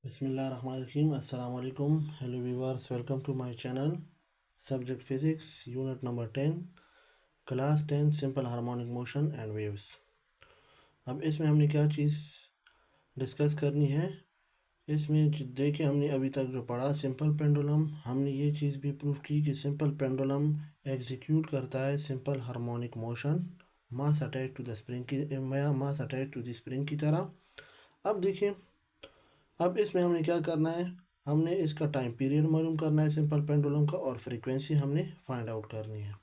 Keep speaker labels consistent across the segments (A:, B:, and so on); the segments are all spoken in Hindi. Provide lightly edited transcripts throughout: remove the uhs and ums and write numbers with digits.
A: Bismillahirrahmanirrahim. Assalamu alaikum. Hello viewers, welcome to my channel. Subject Physics, Unit number 10, Class 10, Simple Harmonic Motion and Waves. अब इसमें हमने क्या चीज़ डिस्कस करनी है, इसमें देखिए हमने अभी तक जो पढ़ा सिंपल पेंडुलम, हमने ये चीज़ भी प्रूव की कि सिंपल पेंडुलम एग्जीक्यूट करता है simple harmonic motion mass attach to the spring की तरह। अब देखिए, अब इसमें हमने क्या करना है, हमने इसका टाइम पीरियड मालूम करना है सिंपल पेंडुलम का, और फ्रीक्वेंसी हमने फाइंड आउट करनी है।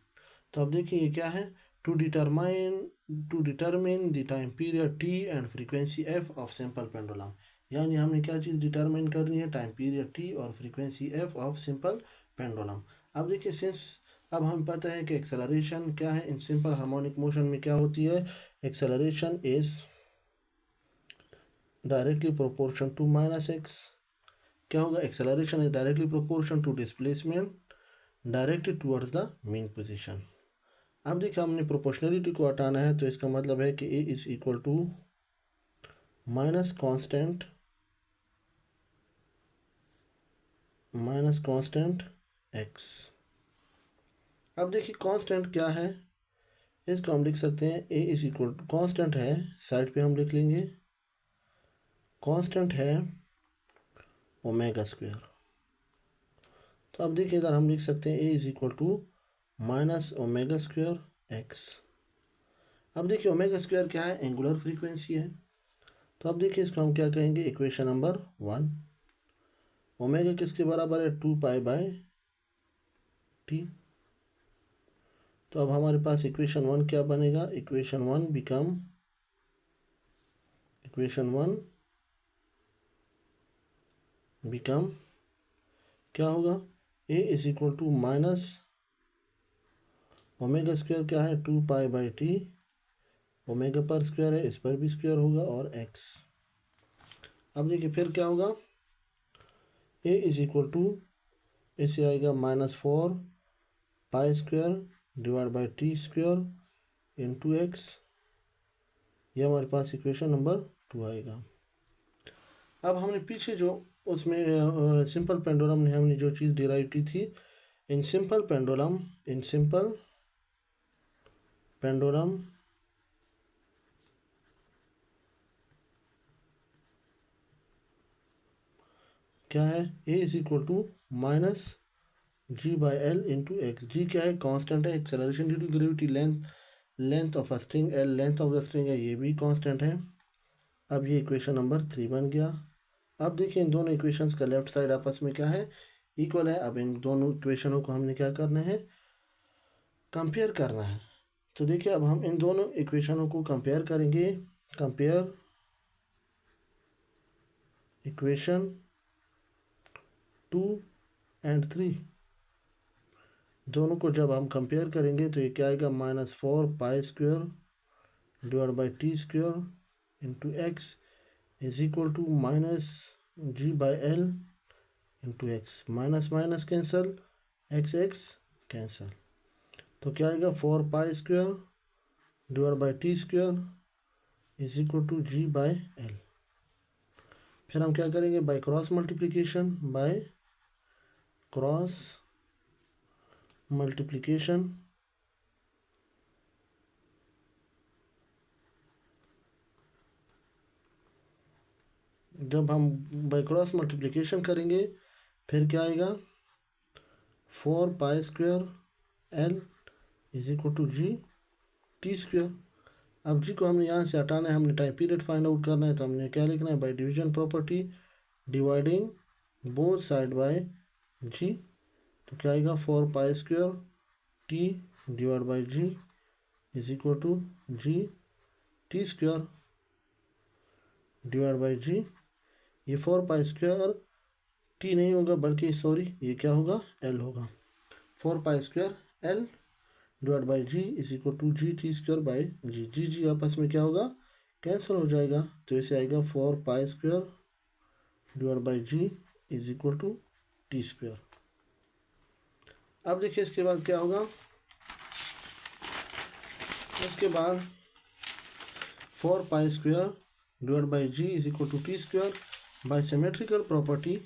A: तो अब देखिए ये क्या है, to determine the time period T and frequency F of simple pendulum, यानी हमने क्या चीज़ डिटरमिन करनी है, टाइम पीरियड टी और frequency F of simple pendulum. अब देखिए सिंस अब हमें पता है कि एक्सेलरेशन क्या है इन सिंपल हार्मोनिक मोशन में, क्या होती है, acceleration is directly proportion to minus X. क्या होगा, acceleration is directly proportion to displacement directed towards the mean position. अब देखिए हमने प्रोपोर्शनलिटी को हटाना है, तो इसका मतलब है कि a is equal to minus constant x. अब देखिए कांस्टेंट क्या है, इसको हम लिख सकते हैं a is equal to, constant है साइड पे हम लिख लेंगे, कांस्टेंट है ओमेगा स्क्वायर। तो अब देखिए इधर हम लिख सकते हैं a is equal to minus omega square x. अब देखिए ओमेगा स्क्वायर क्या है, एंगुलर फ्रीक्वेंसी है। तो अब देखिए इसको हम क्या कहेंगे, इक्वेशन नंबर 1। ओमेगा किसके बराबर है, 2π/t। तो अब हमारे पास इक्वेशन 1 क्या बनेगा, इक्वेशन 1 बिकम क्या होगा, a is equal to minus omega square क्या है, 2π/t, ओमेगा पर स्क्वायर है, इस पर भी स्क्वायर होगा, और एक्स। अब देखिए फिर क्या होगा, ए इज इक्वल टू, इससे आएगा -4π² divide by t square into x. ये हमारे पास इक्वेशन नंबर 2 आएगा। अब हमने पीछे जो उसमें सिंपल पेंडुलम ने हमने जो चीज़ डिराइव की थी, इन सिंपल पेंडुलम क्या है, ए is equal to minus g/l into x. जी क्या है, कांस्टेंट है, acceleration due to gravity, length of a string, L length of the string है, ये भी कांस्टेंट है। अब ये इक्वेशन नंबर 3 बन गया। अब देखिए इन दोनों इक्वेशंस का लेफ्ट साइड आपस में क्या है, इक्वल है। अब इन दोनों इक्वेशनों को हमने क्या करना है, कंपेयर करना है। तो देखिए अब हम इन दोनों इक्वेशनों को कंपेयर करेंगे, कंपेयर इक्वेशन 2 एंड 3, दोनों को जब हम कंपेयर करेंगे तो ये क्या आएगा, -4π² divide by t square into x is equal to -g/l into x. Minus minus cancel, x cancel, तो क्या आएगा, 4π² divide by t square is equal to g/l। फिर हम क्या करेंगे, बाय क्रॉस मल्टीप्लिकेशन, जब हम बाय क्रॉस मल्टीप्लिकेशन करेंगे फिर क्या आएगा, 4π² l is equal to g/t square. अब जी को हमने यहाँ से हटाना है, हमने टाइम पीरियड फाइंड आउट करना है, तो हमने क्या लिखना है, by division property dividing both side by g. तो क्या आएगा, 4π² t divide by g is equal to g/t square divide by g. ये 4π² t नहीं होगा, बल्कि सॉरी ये क्या होगा, l होगा। 4π² l divide by g is equal to g/t square by g. G आपस में क्या होगा, कैंसिल हो जाएगा, तो इसे आएगा 4π² divide by g is equal to t square. अब देखिए इसके बाद क्या होगा, उसके बाद 4π² divide by g is equal to t square by symmetrical property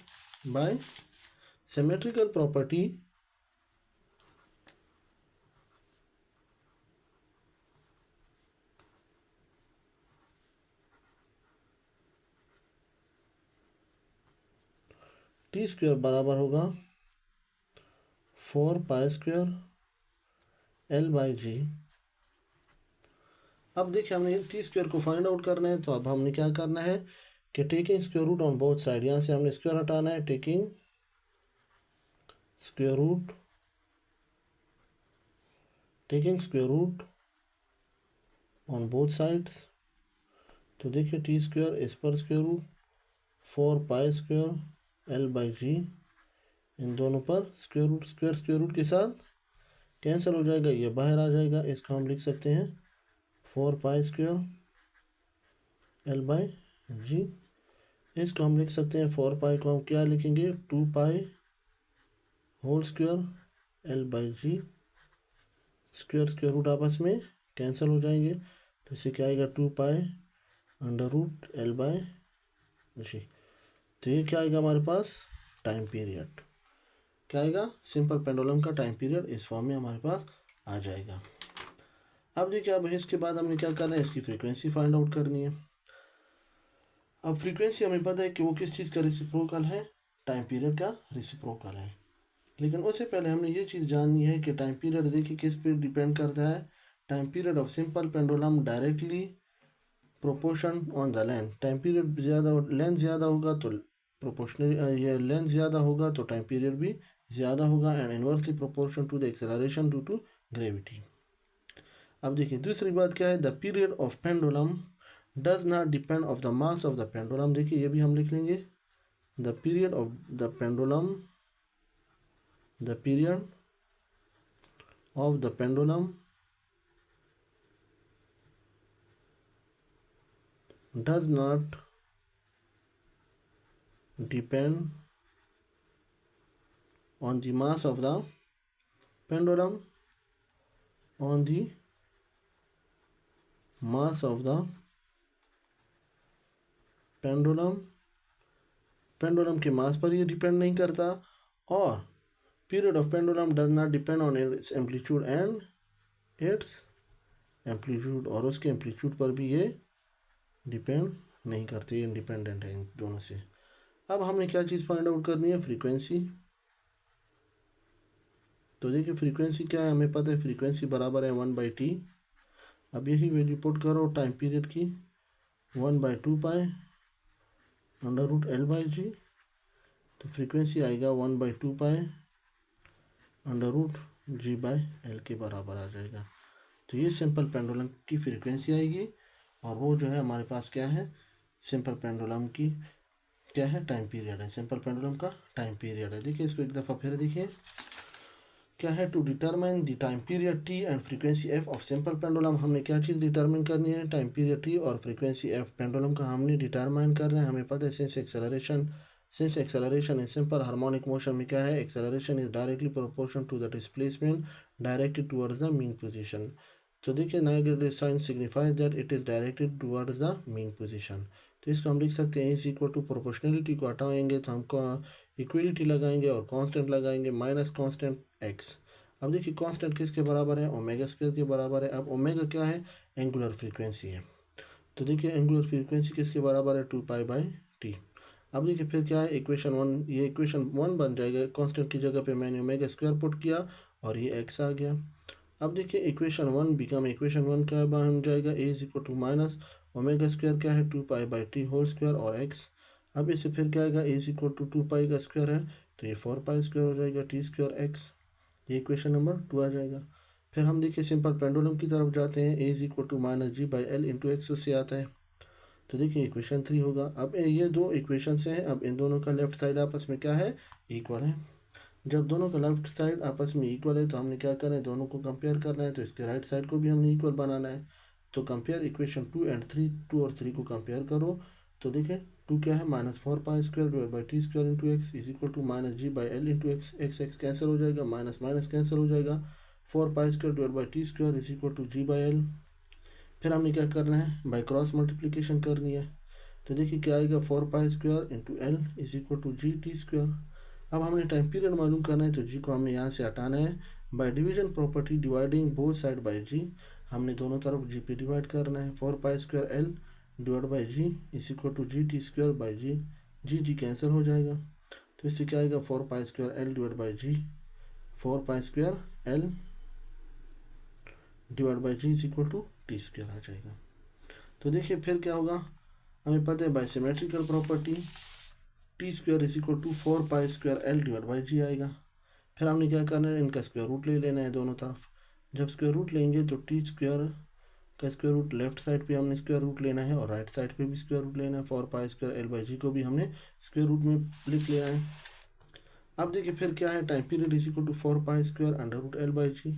A: t square बराबर होगा 4π² L/g। अब देखिए हमने टी स्क्वायर को फाइंड आउट करना है, तो अब हमने क्या करना है कि taking square root on both side, यहाँ से हमने स्क्वायर हटाना है, taking square root on both sides. तो देखिए टी स्क्वायर इस पर स्क्वायर रूट 4π² L/g, इन दोनों पर स्क्वायर रूट के साथ कैंसिल हो जाएगा, ये बाहर आ जाएगा। इसको हम लिख सकते हैं 4π² L/g। इसको हम लिख सकते हैं 4π को हम क्या लिखेंगे 2π² L/g। स्क्वायर रूट आपस में कैंसिल हो जाएंगे, तो इससे क्या आएगा 2π√L/g। तो ये क्या आएगा हमारे पास टाइम पीरियड, क्या आएगा सिंपल पेंडुलम का टाइम पीरियड इस फॉर्म में हमारे पास आ जाएगा। अब देखिए अब इसके बाद हमने क्या करना है, इसकी फ्रीक्वेंसी फाइंड आउट करनी है। अब फ्रीक्वेंसी हमें पता है कि वो किस चीज़ का रेसिप्रोकल है, टाइम पीरियड का रेसिप्रोकल है। लेकिन उससे पहले हमने ये चीज़ जाननी है कि टाइम पीरियड देखिए किस पे डिपेंड करता है। Time period of simple pendulum directly proportion on the length. Time period ज़्यादा, लेंथ ज़्यादा होगा तो प्रोपोर्शनल, ये लेंथ ज़्यादा होगा तो टाइम पीरियड भी ज़्यादा होगा, and inversely proportion to the acceleration due to gravity. अब देखिए दूसरी बात क्या है, the period of pendulum does not depend of the mass of the pendulum. देखिए ये भी हम लिख लेंगे, the period of the pendulum does not depend on the mass of the pendulum, pendulum के मास पर ये डिपेंड नहीं करता, और period of pendulum does not depend on its amplitude और उसके एम्पलीट्यूड पर भी ये डिपेंड नहीं करती, इंडिपेंडेंट है इन दोनों से। अब हमने क्या चीज़ फाइंड आउट करनी है, फ्रीक्वेंसी। तो देखिए फ्रीक्वेंसी क्या है, हमें पता है फ्रीक्वेंसी बराबर है 1/t। अब यही वैल्यू पुट करो टाइम पीरियड की, 1/2π√L/g। तो फ्रीक्वेंसी आएगा 1/2π√g/L के बराबर आ जाएगा। तो ये सिंपल पेंडुलम की फ्रीक्वेंसी आएगी, और वो जो है हमारे पास क्या है, सिंपल पेंडुलम की क्या है टाइम पीरियड है, सिंपल पेंडुलम का टाइम पीरियड है। देखिए इसको एक दफ़ा फिर देखिए क्या है, to determine the time period T and frequency F of simple pendulum. हमने क्या चीज़ डिटरमाइन करनी है, टाइम पीरियड टी और फ्रीक्वेंसी एफ पेंडुलम का हमने डिटरमाइन करना है। हमें पता है since acceleration in simple harmonic motion में क्या है, acceleration is directly proportion to the displacement directed towards the mean position. तो देखिए negative sign signifies that it is directed towards the mean position. तो इसको हम लिख सकते हैं इज इक्वल टू, प्रोपोर्शनलिटी को हटाएंगे तो हमको इक्वलिटी लगाएंगे और कांस्टेंट लगाएंगे माइनस कांस्टेंट एक्स। अब देखिए कांस्टेंट किसके बराबर है, ओमेगा स्क्वायर के बराबर है। अब ओमेगा क्या है, एंगुलर फ्रीक्वेंसी है। तो देखिए एंगुलर फ्रीक्वेंसी किसके बराबर है, 2π/t। अब देखिए फिर क्या है, इक्वेशन 1, ये इक्वेशन 1 बन जाएगा, कांस्टेंट की जगह पे मैंने ओमेगा स्क्वायर पुट किया और ये एक्स आ गया। अब देखिए इक्वेशन 1 बिकम इक्वेशन 1 क्या बन जाएगा, a is equal to minus omega square क्या है 2π/t होल स्क्वायर और एक्स। अब इससे फिर क्या आएगा, ए इज इक्वल टू 2π का स्क्वायर है तो ये 4π² हो जाएगा t स्क्वायर एक्स। ये इक्वेशन नंबर 2 आ जाएगा। फिर हम देखिए सिंपल पेंडुलम की तरफ जाते हैं, a is equal to -g/L into x उससे आता है। तो देखिए इक्वेशन 3 होगा। अब ये दो इक्वेशन हैं, अब इन दोनों का लेफ्ट साइड आपस में क्या है, इक्वल है। जब दोनों का लेफ्ट साइड आपस में इक्वल है तो हमने क्या करना है, दोनों को कंपेयर करना है। तो इसके राइट साइड को भी हमने इक्वल बनाना है। तो कंपेयर इक्वेशन 2 एंड 3, 2 और 3 को कंपेयर करो। तो देखिए 2 क्या है, -4π² into x is equal to -g/L into x. X cancel हो जाएगा, माइनस माइनस कैंसिल हो जाएगा, 4π² इज इक्वल टू g/L। फिर हमने क्या करना है, बाई क्रॉस मल्टीप्लीकेशन करनी है। तो देखिए क्या आएगा 4 pi square into L is equal to G T square. अब हमें टाइम पीरियड मालूम करना है तो जी को हमें यहाँ से हटाना है। By division property dividing both side by g, हमने दोनों तरफ जी पे डिवाइड करना है। 4 pi square l divide by g is equal to G T square by g, g g cancel हो जाएगा। तो इससे क्या आएगा 4 pi square l divide by g, 4 pi square l divide by g is equal to t square आ जाएगा। तो देखिए फिर क्या होगा, हमें पता है by symmetrical property t square is equal to 4 pi square l divide by g आएगा। फिर हमने क्या करना है, इनका स्क्वायर रूट ले लेना है दोनों तरफ। जब स्क्वायर रूट लेंगे तो टी स्क्वायर का स्क्वायर रूट लेफ्ट साइड पे हमने स्क्वायर रूट लेना है और राइट साइड पे भी स्क्वायर रूट लेना है। 4 पाई स्क्वायर एल बाई जी को भी हमने स्क्वायर रूट में लिख लिया है। अब देखिए फिर क्या है, time period is equal to 4 pi square under root l by g.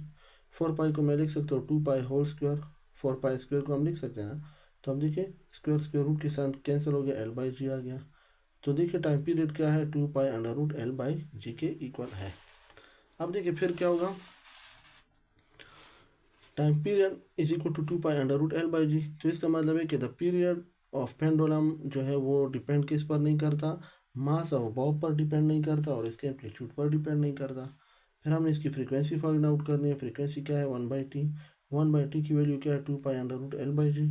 A: 4 pi को मैं लिख सकता हूँ 2 pi whole square, 4 pi square को हम लिख सकते हैं ना। तो अब देखिए स्क्वायर स्क्वायर रूट के साथ कैंसिल हो गया, एल बाई जी आ गया। तो देखिए टाइम पीरियड क्या है, 2 pi under root l by g के इक्वल है। अब देखिए फिर क्या होगा, time period is equal to 2 pi under root l by g. तो इसका मतलब है कि द पीरियड ऑफ पेंडुलम जो है वो डिपेंड किस पर नहीं करता, मास ऑफ बॉब पर डिपेंड नहीं करता और इसके एम्पलीट्यूड पर डिपेंड नहीं करता। फिर हमने इसकी फ्रीक्वेंसी फाइंड आउट करनी है। फ्रीक्वेंसी क्या है 1/t, 1/t की वैल्यू क्या है 2 pi under root l by g.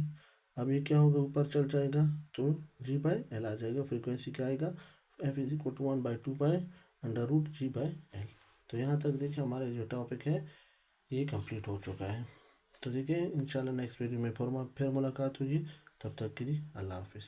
A: अब ये क्या होगा, ऊपर चल जाएगा तो जी बाई एल आ जाएगा। फ्रीक्वेंसी क्या आएगा, F is equal to 1/2 pi under root G by L. तो यहाँ तक देखिए हमारा जो टॉपिक है ये कंप्लीट हो चुका है। तो देखिए इंशाल्लाह नेक्स्ट वीडियो में फिर मुलाकात होगी। तब तक के लिए अल्लाह हाफिज़।